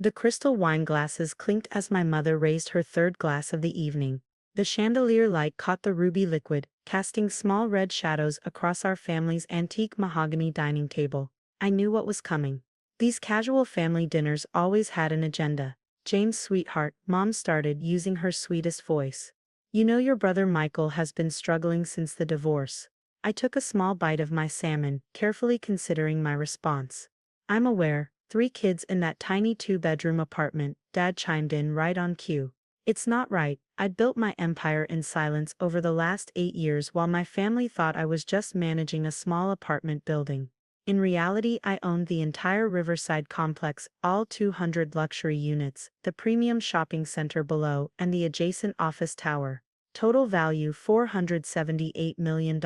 The crystal wine glasses clinked as my mother raised her third glass of the evening. The chandelier light caught the ruby liquid, casting small red shadows across our family's antique mahogany dining table. I knew what was coming. These casual family dinners always had an agenda. "James, sweetheart," Mom started, using her sweetest voice. "You know your brother Michael has been struggling since the divorce." I took a small bite of my salmon, carefully considering my response. "I'm aware, 3 kids in that tiny 2-bedroom apartment," Dad chimed in right on cue. "It's not right. I'd built my empire in silence over the last 8 years while my family thought I was just managing a small apartment building. In reality, I owned the entire Riverside complex, all 200 luxury units, the premium shopping center below, and the adjacent office tower. Total value $478 million.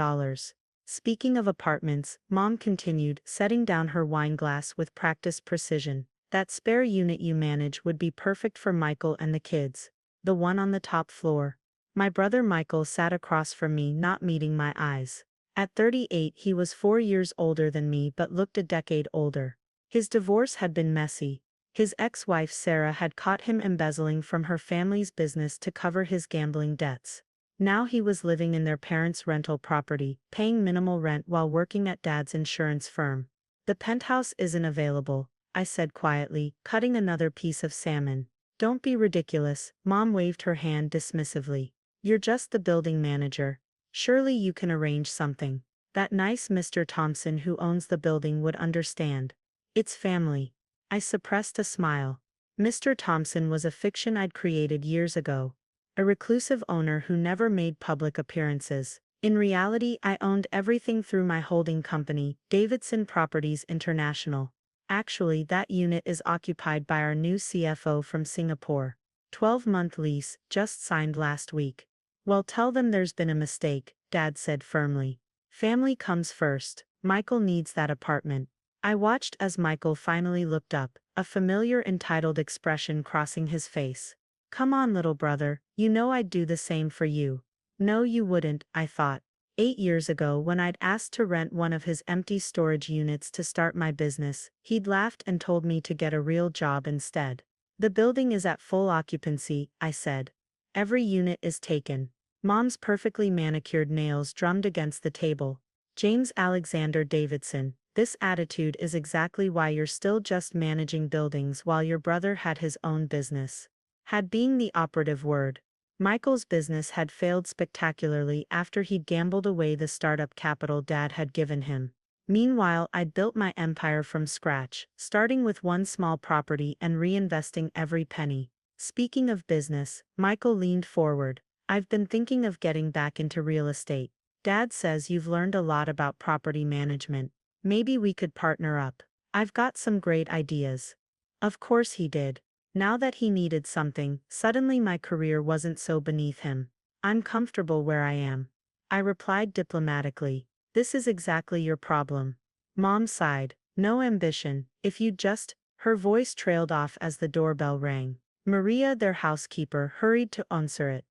Speaking of apartments," Mom continued, setting down her wine glass with practiced precision, "that spare unit you manage would be perfect for Michael and the kids. The one on the top floor." My brother Michael sat across from me, not meeting my eyes. At 38, he was 4 years older than me but looked a decade older. His divorce had been messy. His ex-wife Sarah had caught him embezzling from her family's business to cover his gambling debts. Now he was living in their parents' rental property, paying minimal rent while working at Dad's insurance firm. "The penthouse isn't available," I said quietly, cutting another piece of salmon. "Don't be ridiculous," Mom waved her hand dismissively. "You're just the building manager. Surely you can arrange something. That nice Mr. Thompson who owns the building would understand. It's family." I suppressed a smile. Mr. Thompson was a fiction I'd created years ago. A reclusive owner who never made public appearances. In reality, I owned everything through my holding company, Davidson Properties International. Actually, that unit is occupied by our new CFO from Singapore. 12-month lease, just signed last week. "Well, tell them there's been a mistake," Dad said firmly. "Family comes first. Michael needs that apartment." I watched as Michael finally looked up, a familiar entitled expression crossing his face. "Come on, little brother, you know I'd do the same for you." No, you wouldn't, I thought. 8 years ago, when I'd asked to rent one of his empty storage units to start my business, he'd laughed and told me to get a real job instead. "The building is at full occupancy," I said. "Every unit is taken." Mom's perfectly manicured nails drummed against the table. "James Alexander Davidson, this attitude is exactly why you're still just managing buildings while your brother had his own business." Had being the operative word. Michael's business had failed spectacularly after he'd gambled away the startup capital Dad had given him. Meanwhile, I'd built my empire from scratch, starting with one small property and reinvesting every penny. Speaking of business, Michael leaned forward. "I've been thinking of getting back into real estate. Dad says you've learned a lot about property management. Maybe we could partner up. I've got some great ideas." Of course he did. Now that he needed something, suddenly my career wasn't so beneath him. "I'm comfortable where I am," I replied diplomatically. "This is exactly your problem." Mom sighed. "No ambition, if you'd just—" Her voice trailed off as the doorbell rang. Maria, their housekeeper, hurried to answer it.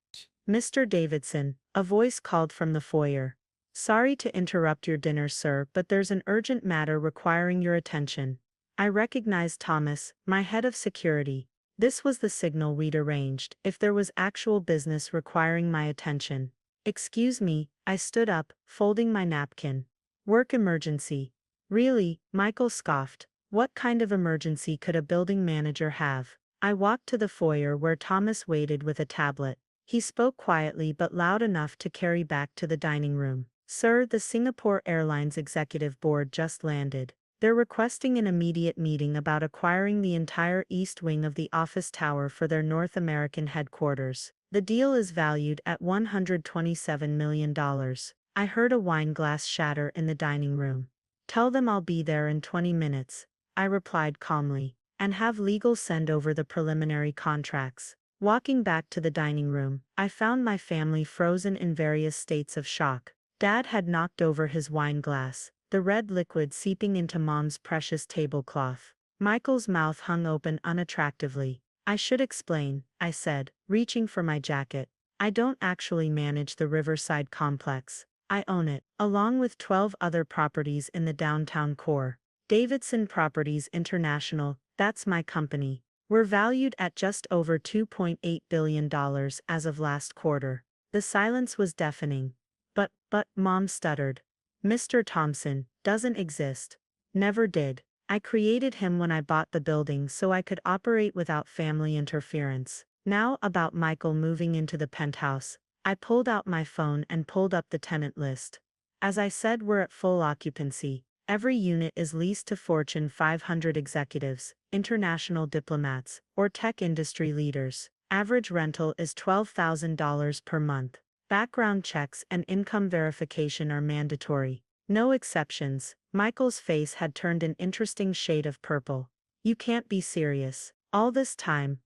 "Mr. Davidson," a voice called from the foyer. "Sorry to interrupt your dinner, sir, but there's an urgent matter requiring your attention." I recognized Thomas, my head of security. This was the signal we'd arranged, if there was actual business requiring my attention. "Excuse me," I stood up, folding my napkin. "Work emergency." "Really?" Michael scoffed. "What kind of emergency could a building manager have?" I walked to the foyer where Thomas waited with a tablet. He spoke quietly but loud enough to carry back to the dining room. "Sir, the Singapore Airlines Executive Board just landed. They're requesting an immediate meeting about acquiring the entire east wing of the office tower for their North American headquarters. The deal is valued at $127 million. I heard a wine glass shatter in the dining room. "Tell them I'll be there in 20 minutes, I replied calmly, "and have legal send over the preliminary contracts." Walking back to the dining room, I found my family frozen in various states of shock. Dad had knocked over his wine glass, the red liquid seeping into Mom's precious tablecloth. Michael's mouth hung open unattractively. "I should explain," I said, reaching for my jacket. "I don't actually manage the Riverside complex. I own it, along with 12 other properties in the downtown core. Davidson Properties International, that's my company. were valued at just over $2.8 billion as of last quarter. The silence was deafening. But, Mom stuttered. Mr. Thompson doesn't exist. Never did. I created him when I bought the building so I could operate without family interference. Now about Michael moving into the penthouse. I pulled out my phone and pulled up the tenant list. As I said, we're at full occupancy. Every unit is leased to Fortune 500 executives, international diplomats, or tech industry leaders. Average rental is $12,000 per month. Background checks and income verification are mandatory. No exceptions. Michael's face had turned an interesting shade of purple. You can't be serious. All this time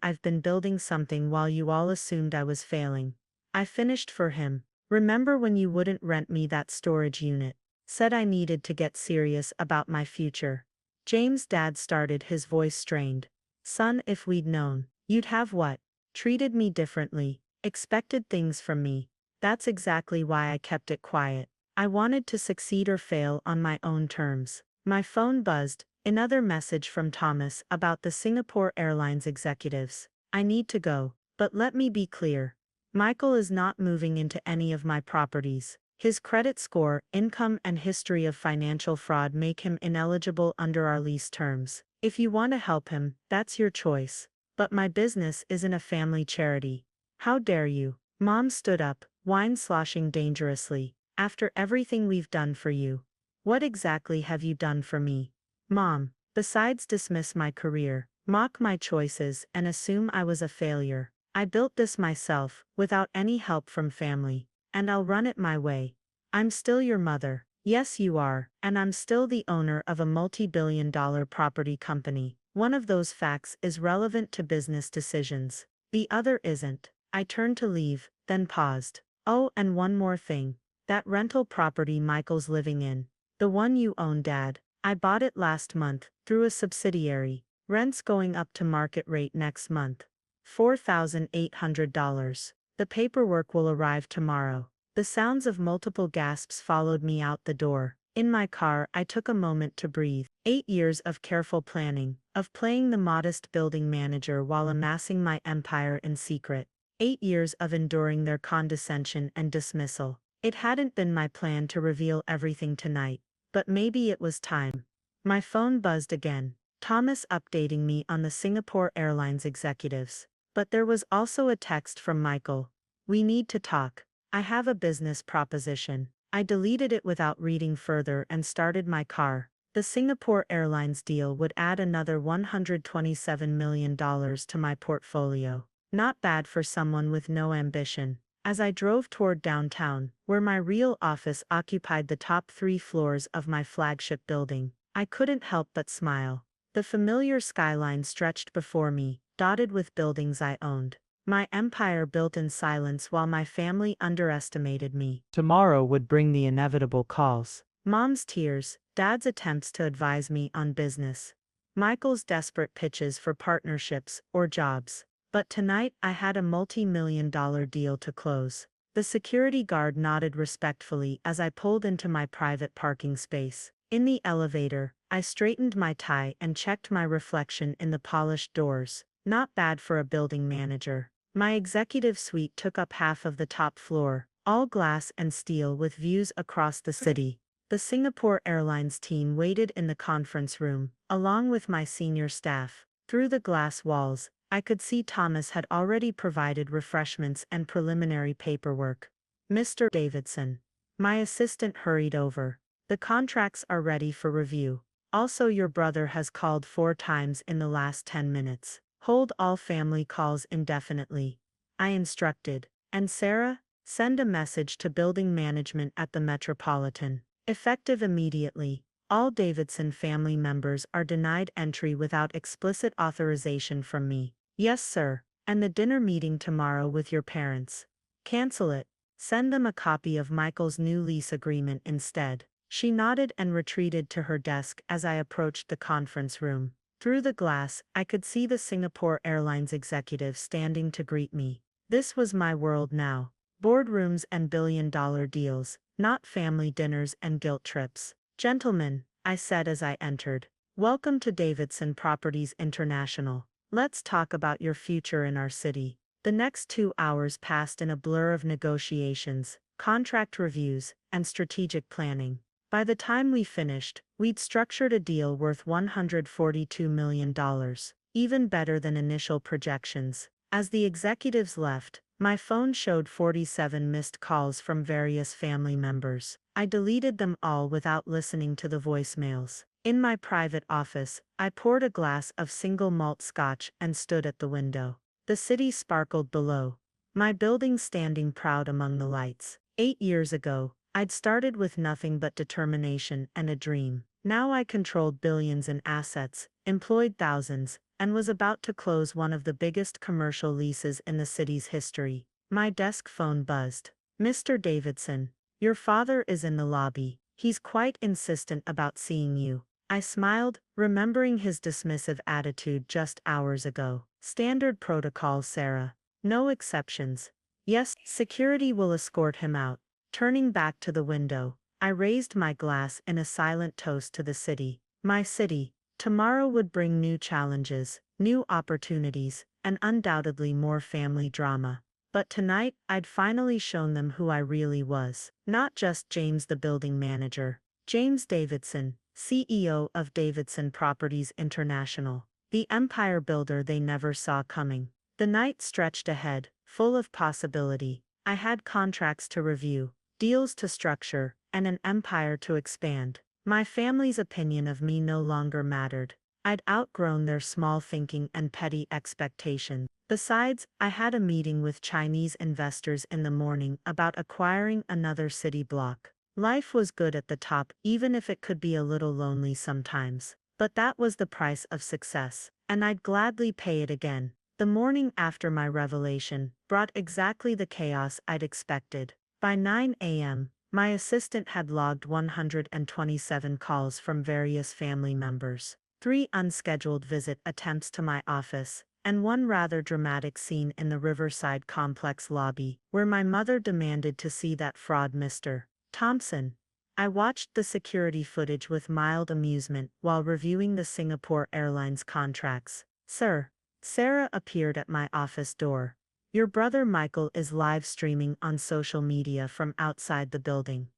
I've been building something while you all assumed I was failing. I finished for him. Remember when you wouldn't rent me that storage unit? Said I needed to get serious about my future. James' dad started, his voice strained. Son, if we'd known, you'd have what? Treated me differently, expected things from me. That's exactly why I kept it quiet. I wanted to succeed or fail on my own terms. My phone buzzed, another message from Thomas about the Singapore Airlines executives. I need to go, but let me be clear. Michael is not moving into any of my properties. His credit score, income, and history of financial fraud make him ineligible under our lease terms. If you want to help him, that's your choice. But my business isn't a family charity. How dare you? Mom stood up, wine sloshing dangerously. After everything we've done for you. What exactly have you done for me? Mom, besides dismiss my career, mock my choices, and assume I was a failure. I built this myself, without any help from family. And I'll run it my way. I'm still your mother. Yes, you are, and I'm still the owner of a multi-billion-dollar property company. One of those facts is relevant to business decisions. The other isn't. I turned to leave, then paused. Oh, and one more thing. That rental property Michael's living in. The one you own, Dad. I bought it last month, through a subsidiary. Rent's going up to market rate next month. $4,800. The paperwork will arrive tomorrow. The sounds of multiple gasps followed me out the door. In my car, I took a moment to breathe. 8 years of careful planning, of playing the modest building manager while amassing my empire in secret. 8 years of enduring their condescension and dismissal. It hadn't been my plan to reveal everything tonight, but maybe it was time. My phone buzzed again. Thomas updating me on the Singapore Airlines executives. But there was also a text from Michael. We need to talk. I have a business proposition. I deleted it without reading further and started my car. The Singapore Airlines deal would add another $127 million to my portfolio. Not bad for someone with no ambition. As I drove toward downtown, where my real office occupied the top 3 floors of my flagship building, I couldn't help but smile. The familiar skyline stretched before me, dotted with buildings I owned. My empire built in silence while my family underestimated me. Tomorrow would bring the inevitable calls. Mom's tears, Dad's attempts to advise me on business. Michael's desperate pitches for partnerships or jobs. But tonight I had a multi-million-dollar deal to close. The security guard nodded respectfully as I pulled into my private parking space. In the elevator, I straightened my tie and checked my reflection in the polished doors. Not bad for a building manager. My executive suite took up half of the top floor, all glass and steel with views across the city. The Singapore Airlines team waited in the conference room, along with my senior staff. Through the glass walls, I could see Thomas had already provided refreshments and preliminary paperwork. Mr. Davidson. My assistant hurried over. The contracts are ready for review. Also, your brother has called 4 times in the last 10 minutes. Hold all family calls indefinitely. I instructed. And Sarah, send a message to building management at the Metropolitan. Effective immediately. All Davidson family members are denied entry without explicit authorization from me. Yes, sir. And the dinner meeting tomorrow with your parents. Cancel it. Send them a copy of Michael's new lease agreement instead. She nodded and retreated to her desk as I approached the conference room. Through the glass, I could see the Singapore Airlines executive standing to greet me. This was my world now. Boardrooms and billion-dollar deals, not family dinners and guilt trips. Gentlemen, I said as I entered. Welcome to Davidson Properties International. Let's talk about your future in our city. The next 2 hours passed in a blur of negotiations, contract reviews, and strategic planning. By the time we finished, we'd structured a deal worth $142 million, even better than initial projections. As the executives left, my phone showed 47 missed calls from various family members. I deleted them all without listening to the voicemails. In my private office, I poured a glass of single malt scotch and stood at the window. The city sparkled below, my building standing proud among the lights. 8 years ago, I'd started with nothing but determination and a dream. Now I controlled billions in assets, employed thousands, and was about to close one of the biggest commercial leases in the city's history. My desk phone buzzed. "Mr. Davidson, your father is in the lobby. He's quite insistent about seeing you." I smiled, remembering his dismissive attitude just hours ago. "Standard protocol, Sarah. No exceptions." "Yes, security will escort him out." Turning back to the window, I raised my glass in a silent toast to the city. My city. Tomorrow would bring new challenges, new opportunities, and undoubtedly more family drama. But tonight, I'd finally shown them who I really was. Not just James the building manager. James Davidson, CEO of Davidson Properties International. The empire builder they never saw coming. The night stretched ahead, full of possibility. I had contracts to review, deals to structure, and an empire to expand. My family's opinion of me no longer mattered. I'd outgrown their small thinking and petty expectations. Besides, I had a meeting with Chinese investors in the morning about acquiring another city block. Life was good at the top, even if it could be a little lonely sometimes. But that was the price of success, and I'd gladly pay it again. The morning after my revelation brought exactly the chaos I'd expected. By 9 a.m., my assistant had logged 127 calls from various family members, 3 unscheduled visit attempts to my office, and one rather dramatic scene in the Riverside Complex lobby, where my mother demanded to see that fraud Mr. Thompson. I watched the security footage with mild amusement while reviewing the Singapore Airlines contracts. "Sir." Sarah appeared at my office door. "Your brother Michael is live streaming on social media from outside the building.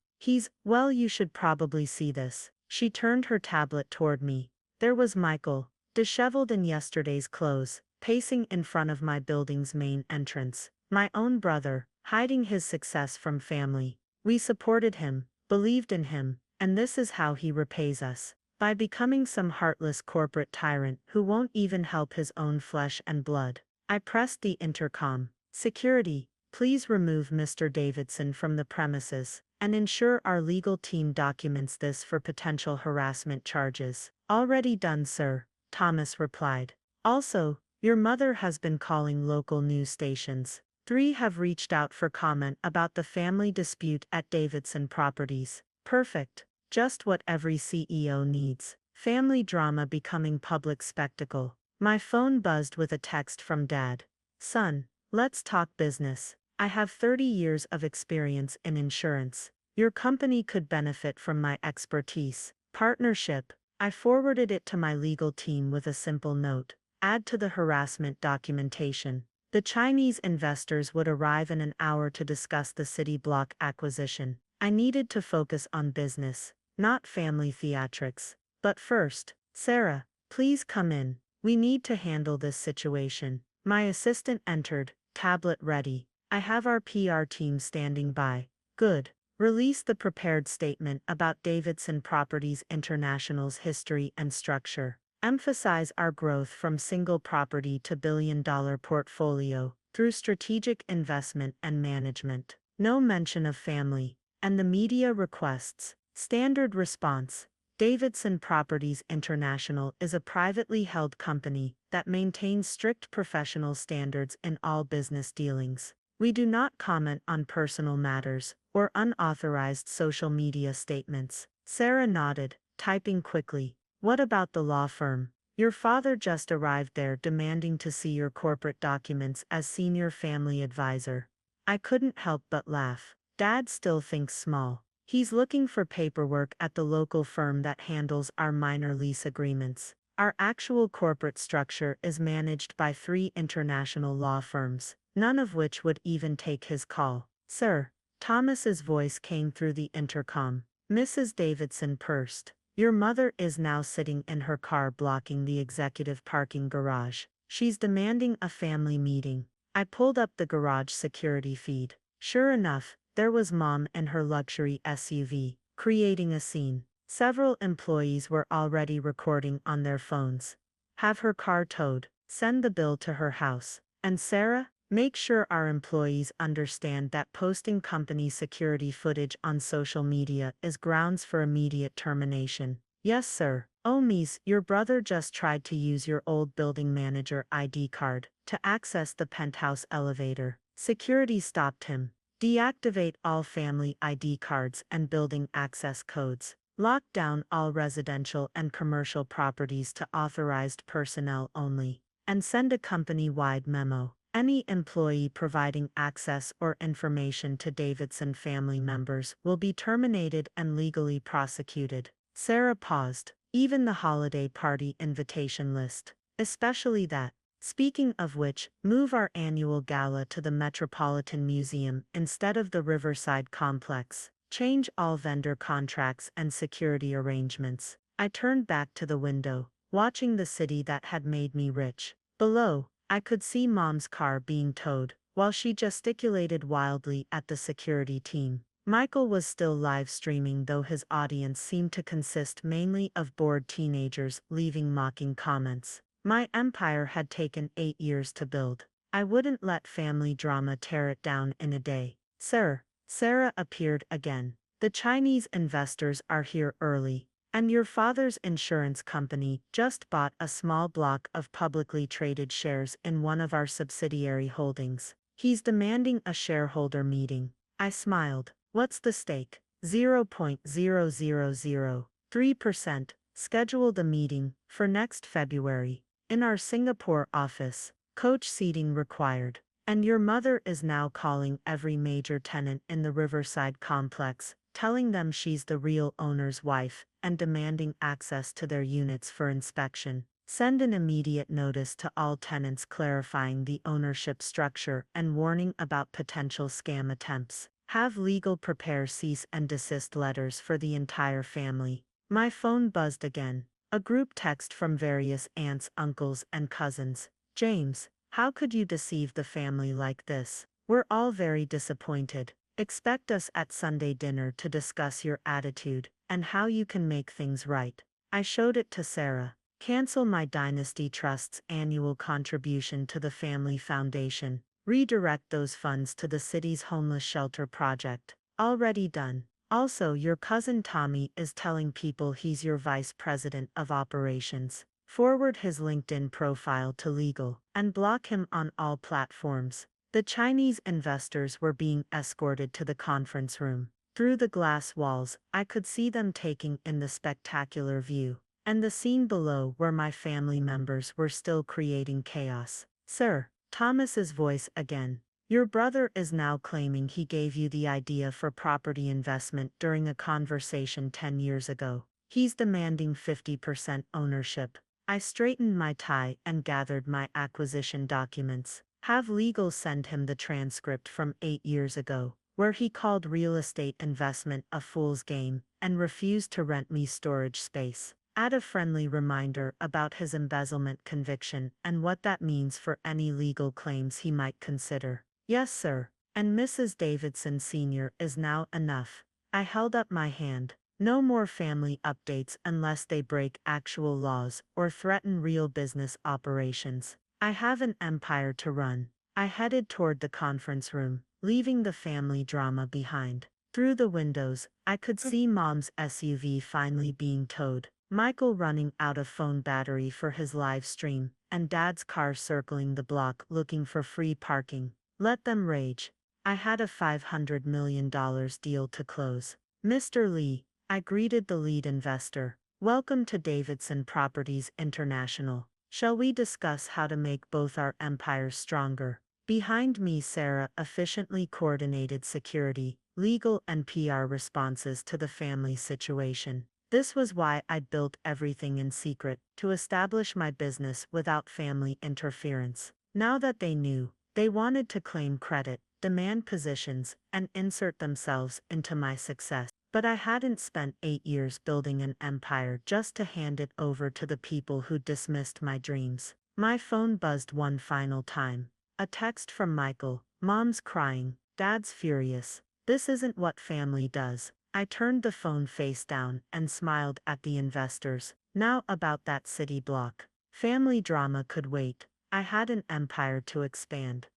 Well, you should probably see this." She turned her tablet toward me. There was Michael, disheveled in yesterday's clothes, pacing in front of my building's main entrance. My own brother, hiding his success from family. We supported him, believed in him, and this is how he repays us. By becoming some heartless corporate tyrant who won't even help his own flesh and blood. I pressed the intercom. "Security, please remove Mr. Davidson from the premises, and ensure our legal team documents this for potential harassment charges." "Already done, sir," Thomas replied. "Also, your mother has been calling local news stations. 3 have reached out for comment about the family dispute at Davidson Properties." Perfect. Just what every CEO needs. Family drama becoming public spectacle. My phone buzzed with a text from Dad. "Son, let's talk business. I have 30 years of experience in insurance. Your company could benefit from my expertise." "Partnership." I forwarded it to my legal team with a simple note. "Add to the harassment documentation." The Chinese investors would arrive in an hour to discuss the city block acquisition. I needed to focus on business, not family theatrics. "But first, Sarah, please come in. We need to handle this situation." My assistant entered, tablet ready. "I have our PR team standing by." "Good." Release the prepared statement about Davidson Properties International's history and structure. Emphasize our growth from single property to billion-dollar portfolio through strategic investment and management. No mention of family. And the media requests. Standard response. Davidson Properties International is a privately held company that maintains strict professional standards in all business dealings. We do not comment on personal matters or unauthorized social media statements. Sarah nodded, typing quickly. "What about the law firm? Your father just arrived there demanding to see your corporate documents as senior family advisor." I couldn't help but laugh. Dad still thinks small. He's looking for paperwork at the local firm that handles our minor lease agreements. Our actual corporate structure is managed by 3 international law firms, none of which would even take his call. Sir, Thomas's voice came through the intercom. Mrs. Davidson pursed. Your mother is now sitting in her car blocking the executive parking garage. She's demanding a family meeting. I pulled up the garage security feed. Sure enough, there was Mom in her luxury SUV, creating a scene. Several employees were already recording on their phones. Have her car towed, send the bill to her house. And Sarah, make sure our employees understand that posting company security footage on social media is grounds for immediate termination. Yes, sir. Oh, Mies, your brother just tried to use your old building manager ID card to access the penthouse elevator. Security stopped him. Deactivate all family ID cards and building access codes. Lock down all residential and commercial properties to authorized personnel only. And send a company-wide memo. Any employee providing access or information to Davidson family members will be terminated and legally prosecuted. Sarah paused. Even the holiday party invitation list. Especially that. Speaking of which, move our annual gala to the Metropolitan Museum instead of the Riverside Complex. Change all vendor contracts and security arrangements. I turned back to the window, watching the city that had made me rich. Below, I could see Mom's car being towed, while she gesticulated wildly at the security team. Michael was still live streaming, though his audience seemed to consist mainly of bored teenagers leaving mocking comments. My empire had taken 8 years to build. I wouldn't let family drama tear it down in a day. Sir, Sarah appeared again. The Chinese investors are here early, and your father's insurance company just bought a small block of publicly traded shares in one of our subsidiary holdings. He's demanding a shareholder meeting. I smiled. What's the stake? 0.0003%. Schedule the meeting for next February. In our Singapore office. Coach seating required. And your mother is now calling every major tenant in the Riverside complex, telling them she's the real owner's wife, and demanding access to their units for inspection. Send an immediate notice to all tenants clarifying the ownership structure and warning about potential scam attempts. Have legal prepare cease and desist letters for the entire family. My phone buzzed again. A group text from various aunts, uncles, and cousins. James, how could you deceive the family like this? We're all very disappointed. Expect us at Sunday dinner to discuss your attitude and how you can make things right. I showed it to Sarah. Cancel my Dynasty Trust's annual contribution to the Family Foundation. Redirect those funds to the city's homeless shelter project. Already done. Also, your cousin Tommy is telling people he's your vice president of operations. Forward his LinkedIn profile to legal and block him on all platforms. The Chinese investors were being escorted to the conference room. Through the glass walls, I could see them taking in the spectacular view, and the scene below where my family members were still creating chaos. Sir, Thomas's voice again. Your brother is now claiming he gave you the idea for property investment during a conversation 10 years ago. He's demanding 50% ownership. I straightened my tie and gathered my acquisition documents. Have legal send him the transcript from 8 years ago, where he called real estate investment a fool's game and refused to rent me storage space. Add a friendly reminder about his embezzlement conviction and what that means for any legal claims he might consider. Yes, sir. And Mrs. Davidson Sr. is now enough. I held up my hand. No more family updates unless they break actual laws or threaten real business operations. I have an empire to run. I headed toward the conference room, leaving the family drama behind. Through the windows, I could see Mom's SUV finally being towed, Michael running out of phone battery for his live stream, and Dad's car circling the block looking for free parking. Let them rage. I had a $500 million deal to close. Mr. Lee, I greeted the lead investor. Welcome to Davidson Properties International. Shall we discuss how to make both our empires stronger? Behind me, Sarah efficiently coordinated security, legal and PR responses to the family situation. This was why I built everything in secret, to establish my business without family interference. Now that they knew, they wanted to claim credit, demand positions, and insert themselves into my success. But I hadn't spent 8 years building an empire just to hand it over to the people who dismissed my dreams. My phone buzzed one final time. A text from Michael. Mom's crying. Dad's furious. This isn't what family does. I turned the phone face down and smiled at the investors. Now about that city block. Family drama could wait. I had an empire to expand.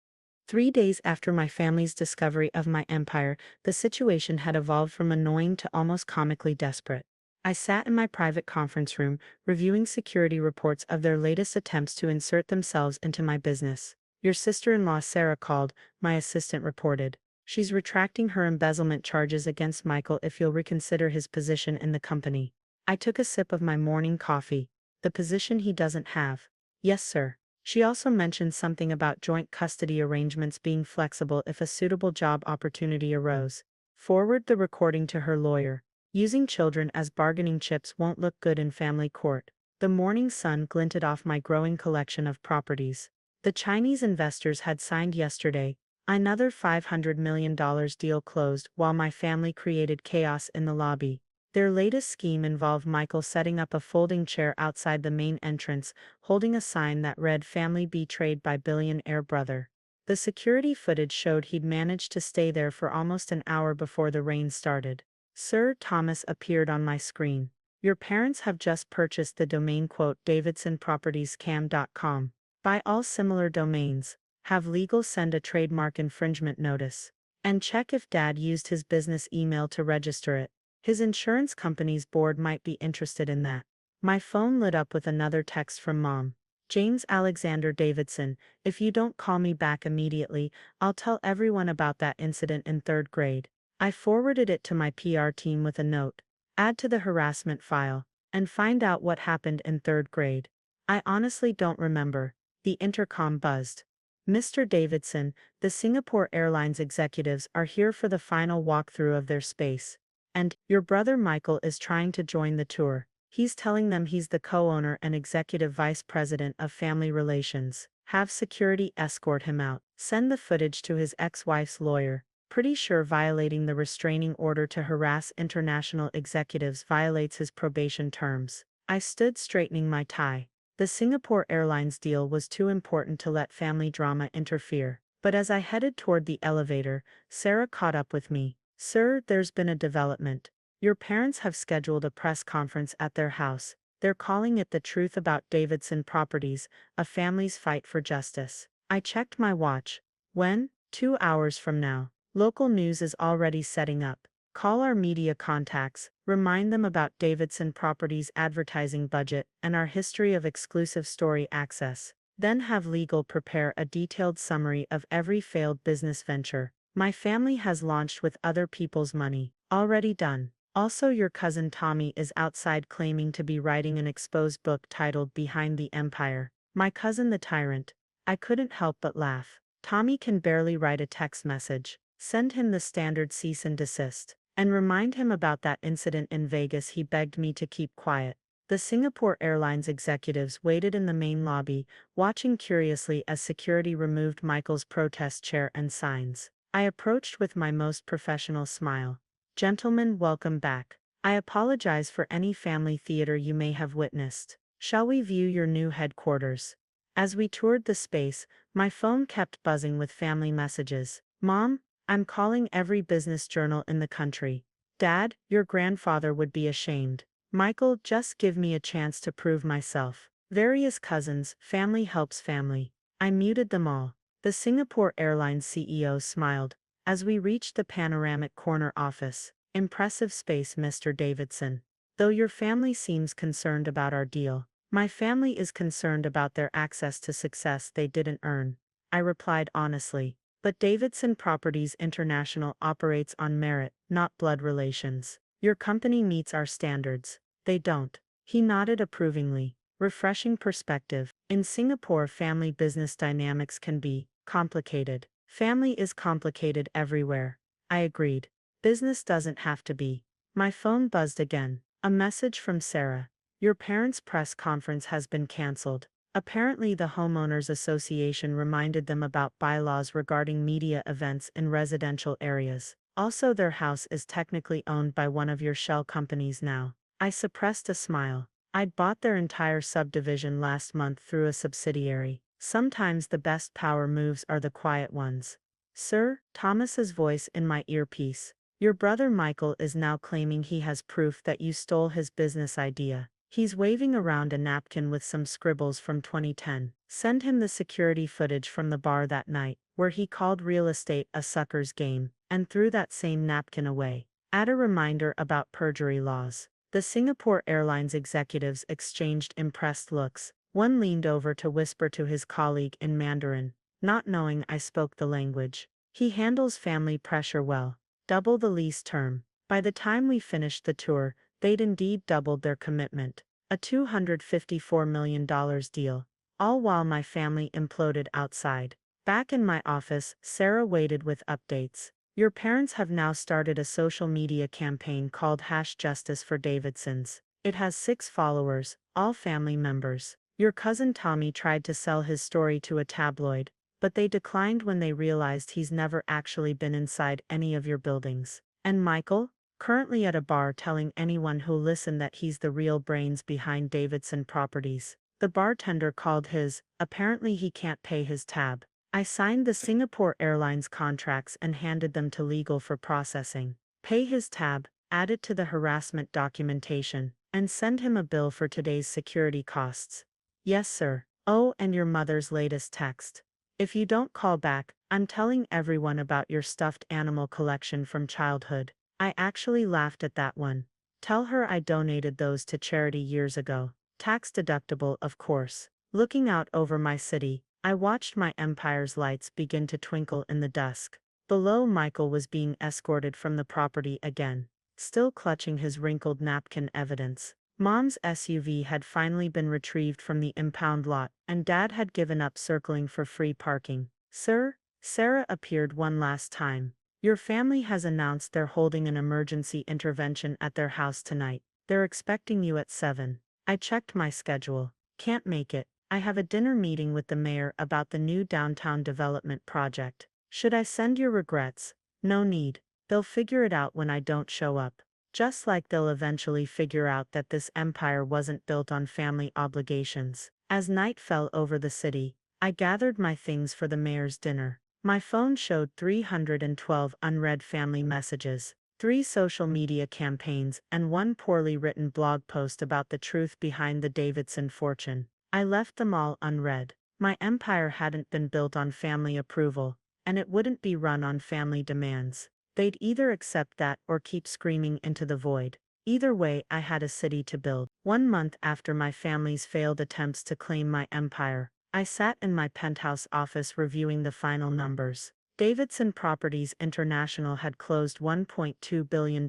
3 days after my family's discovery of my empire, the situation had evolved from annoying to almost comically desperate. I sat in my private conference room, reviewing security reports of their latest attempts to insert themselves into my business. Your sister-in-law Sarah called, my assistant reported. She's retracting her embezzlement charges against Michael if you'll reconsider his position in the company. I took a sip of my morning coffee. The position he doesn't have. Yes, sir. She also mentioned something about joint custody arrangements being flexible if a suitable job opportunity arose. Forward the recording to her lawyer. Using children as bargaining chips won't look good in family court. The morning sun glinted off my growing collection of properties. The Chinese investors had signed yesterday. Another $500 million deal closed while my family created chaos in the lobby. Their latest scheme involved Michael setting up a folding chair outside the main entrance, holding a sign that read "Family Betrayed by Billionaire Brother." The security footage showed he'd managed to stay there for almost an hour before the rain started. Sir Thomas appeared on my screen. Your parents have just purchased the domain davidsonpropertiescam.com. Buy all similar domains. Have legal send a trademark infringement notice. And check if Dad used his business email to register it. His insurance company's board might be interested in that. My phone lit up with another text from Mom. James Alexander Davidson, if you don't call me back immediately, I'll tell everyone about that incident in third grade. I forwarded it to my PR team with a note. Add to the harassment file, and find out what happened in third grade. I honestly don't remember. The intercom buzzed. Mr. Davidson, the Singapore Airlines executives are here for the final walkthrough of their space. And your brother Michael is trying to join the tour. He's telling them he's the co-owner and executive vice president of family relations. Have security escort him out. Send the footage to his ex-wife's lawyer. Pretty sure violating the restraining order to harass international executives violates his probation terms. I stood straightening my tie. The Singapore Airlines deal was too important to let family drama interfere. But as I headed toward the elevator, Sarah caught up with me. Sir, there's been a development. Your parents have scheduled a press conference at their house. They're calling it The Truth About Davidson Properties, a Family's Fight for Justice. I checked my watch. When? 2 hours from now. Local news is already setting up. Call our media contacts, remind them about Davidson Properties' advertising budget and our history of exclusive story access. Then have legal prepare a detailed summary of every failed business venture my family has launched with other people's money. Already done. Also, your cousin Tommy is outside claiming to be writing an exposed book titled Behind the Empire. My cousin the tyrant. I couldn't help but laugh. Tommy can barely write a text message. Send him the standard cease and desist. And remind him about that incident in Vegas he begged me to keep quiet. The Singapore Airlines executives waited in the main lobby, watching curiously as security removed Michael's protest chair and signs. I approached with my most professional smile. Gentlemen, welcome back. I apologize for any family theater you may have witnessed. Shall we view your new headquarters? As we toured the space, my phone kept buzzing with family messages. Mom, I'm calling every business journal in the country. Dad, your grandfather would be ashamed. Michael, just give me a chance to prove myself. Various cousins, family helps family. I muted them all. The Singapore Airlines CEO smiled. As we reached the panoramic corner office. Impressive space, Mr. Davidson. Though your family seems concerned about our deal, my family is concerned about their access to success they didn't earn. I replied honestly. But Davidson Properties International operates on merit, not blood relations. Your company meets our standards. They don't. He nodded approvingly. Refreshing perspective. In Singapore, family business dynamics can be complicated. Family is complicated everywhere. I agreed. Business doesn't have to be. My phone buzzed again. A message from Sarah. Your parents' press conference has been canceled. Apparently, the Homeowners Association reminded them about bylaws regarding media events in residential areas. Also, their house is technically owned by one of your shell companies now. I suppressed a smile. I'd bought their entire subdivision last month through a subsidiary. Sometimes the best power moves are the quiet ones. Sir, Thomas's voice in my earpiece. Your brother Michael is now claiming he has proof that you stole his business idea. He's waving around a napkin with some scribbles from 2010. Send him the security footage from the bar that night, where he called real estate a sucker's game, and threw that same napkin away. Add a reminder about perjury laws. The Singapore Airlines executives exchanged impressed looks. One leaned over to whisper to his colleague in Mandarin, not knowing I spoke the language. He handles family pressure well. Double the lease term. By the time we finished the tour, they'd indeed doubled their commitment. A $254 million deal. All while my family imploded outside. Back in my office, Sarah waited with updates. Your parents have now started a social media campaign called #Justice for Davidsons. It has 6 followers, all family members. Your cousin Tommy tried to sell his story to a tabloid, but they declined when they realized he's never actually been inside any of your buildings. And Michael? Currently at a bar telling anyone who'll listen that he's the real brains behind Davidson Properties. The bartender called his, apparently he can't pay his tab. I signed the Singapore Airlines contracts and handed them to legal for processing. Pay his tab, add it to the harassment documentation, and send him a bill for today's security costs. Yes, sir. Oh, and your mother's latest text. If you don't call back, I'm telling everyone about your stuffed animal collection from childhood. I actually laughed at that one. Tell her I donated those to charity years ago. Tax deductible, of course. Looking out over my city, I watched my empire's lights begin to twinkle in the dusk. Below, Michael was being escorted from the property again, still clutching his wrinkled napkin evidence. Mom's SUV had finally been retrieved from the impound lot, and Dad had given up circling for free parking. Sir, Sarah appeared one last time. Your family has announced they're holding an emergency intervention at their house tonight. They're expecting you at 7. I checked my schedule. Can't make it. I have a dinner meeting with the mayor about the new downtown development project. Should I send your regrets? No need. They'll figure it out when I don't show up. Just like they'll eventually figure out that this empire wasn't built on family obligations. As night fell over the city, I gathered my things for the mayor's dinner. My phone showed 312 unread family messages, 3 social media campaigns, and 1 poorly written blog post about the truth behind the Davidson fortune. I left them all unread. My empire hadn't been built on family approval, and it wouldn't be run on family demands. They'd either accept that or keep screaming into the void. Either way, I had a city to build. 1 month after my family's failed attempts to claim my empire, I sat in my penthouse office reviewing the final numbers. Davidson Properties International had closed $1.2 billion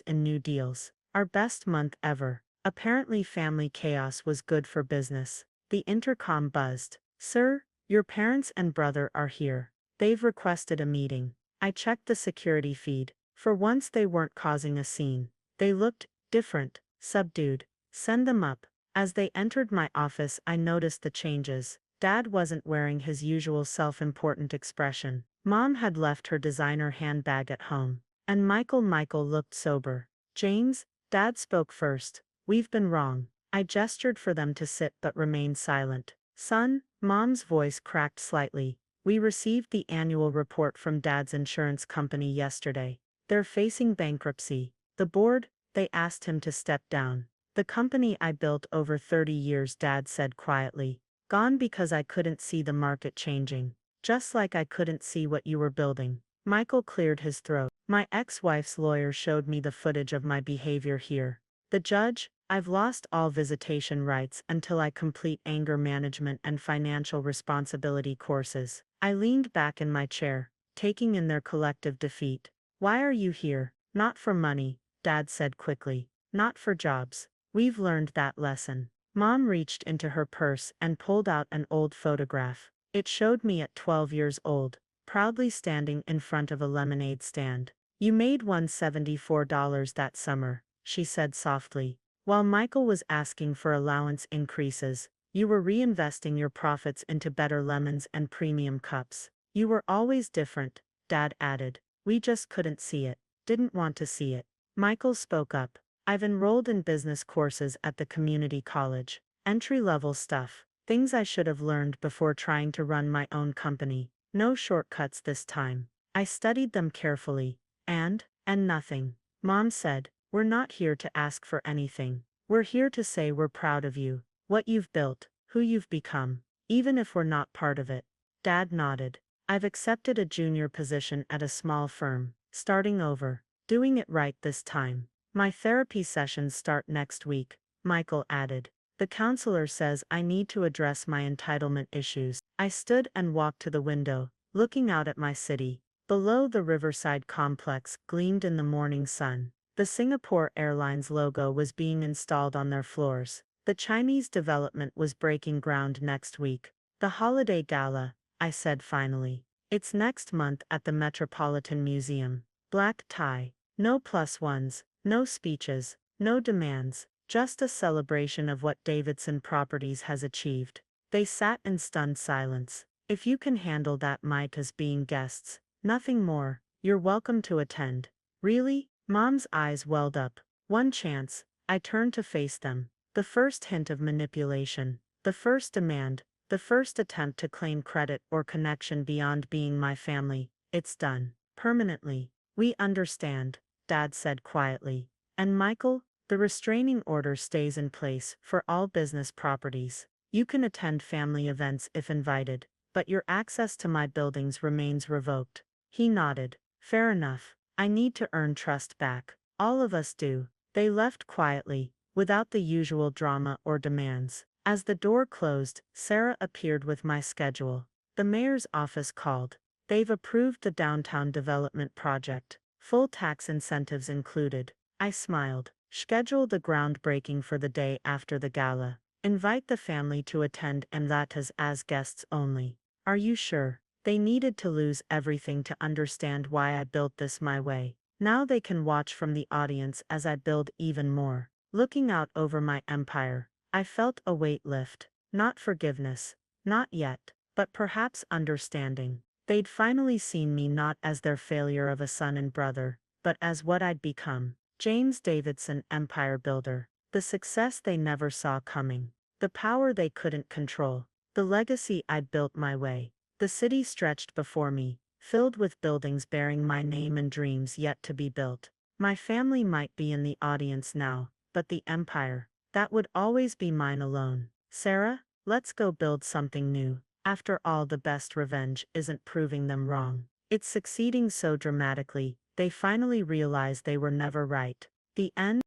in new deals. Our best month ever. Apparently family chaos was good for business. The intercom buzzed. Sir, your parents and brother are here. They've requested a meeting. I checked the security feed. For once they weren't causing a scene. They looked different, subdued. Send them up. As they entered my office, I noticed the changes. Dad wasn't wearing his usual self-important expression. Mom had left her designer handbag at home. And Michael looked sober. James, Dad spoke first. We've been wrong. I gestured for them to sit but remained silent. Son, Mom's voice cracked slightly. We received the annual report from Dad's insurance company yesterday. They're facing bankruptcy. The board, they asked him to step down. The company I built over 30 years, Dad said quietly. Gone because I couldn't see the market changing. Just like I couldn't see what you were building. Michael cleared his throat. My ex-wife's lawyer showed me the footage of my behavior here. The judge, I've lost all visitation rights until I complete anger management and financial responsibility courses. I leaned back in my chair, taking in their collective defeat. Why are you here? Not for money, Dad said quickly. Not for jobs. We've learned that lesson. Mom reached into her purse and pulled out an old photograph. It showed me at 12 years old, proudly standing in front of a lemonade stand. You made $174 that summer, she said softly. While Michael was asking for allowance increases, you were reinvesting your profits into better lemons and premium cups. You were always different, Dad added. We just couldn't see it, didn't want to see it. Michael spoke up. I've enrolled in business courses at the community college. Entry-level stuff. Things I should have learned before trying to run my own company. No shortcuts this time. I studied them carefully. And nothing. Mom said, we're not here to ask for anything. We're here to say we're proud of you, what you've built, who you've become, even if we're not part of it. Dad nodded. I've accepted a junior position at a small firm, starting over, doing it right this time. My therapy sessions start next week, Michael added. The counselor says I need to address my entitlement issues. I stood and walked to the window, looking out at my city. Below, the Riverside complex gleamed in the morning sun. The Singapore Airlines logo was being installed on their floors. The Chinese development was breaking ground next week. The holiday gala, I said finally. It's next month at the Metropolitan Museum. Black tie. No plus ones, no speeches, no demands. Just a celebration of what Davidson Properties has achieved. They sat in stunned silence. If you can handle that might as being guests, nothing more, you're welcome to attend. Really? Mom's eyes welled up. One chance. I turned to face them. The first hint of manipulation. The first demand. The first attempt to claim credit or connection beyond being my family. It's done. Permanently. We understand, Dad said quietly. And Michael? The restraining order stays in place for all business properties. You can attend family events if invited, but your access to my buildings remains revoked. He nodded. Fair enough. I need to earn trust back. All of us do. They left quietly, without the usual drama or demands. As the door closed, Sarah appeared with my schedule. The mayor's office called. They've approved the downtown development project. Full tax incentives included. I smiled. Schedule the groundbreaking for the day after the gala. Invite the family to attend and that is as guests only. Are you sure? They needed to lose everything to understand why I built this my way. Now they can watch from the audience as I build even more. Looking out over my empire, I felt a weight lift. Not forgiveness. Not yet. But perhaps understanding. They'd finally seen me not as their failure of a son and brother, but as what I'd become. James Davidson, empire builder. The success they never saw coming. The power they couldn't control. The legacy I'd built my way. The city stretched before me, filled with buildings bearing my name and dreams yet to be built. My family might be in the audience now, but the empire, that would always be mine alone. Sarah, let's go build something new. After all, the best revenge isn't proving them wrong. It's succeeding so dramatically, they finally realize they were never right. The end.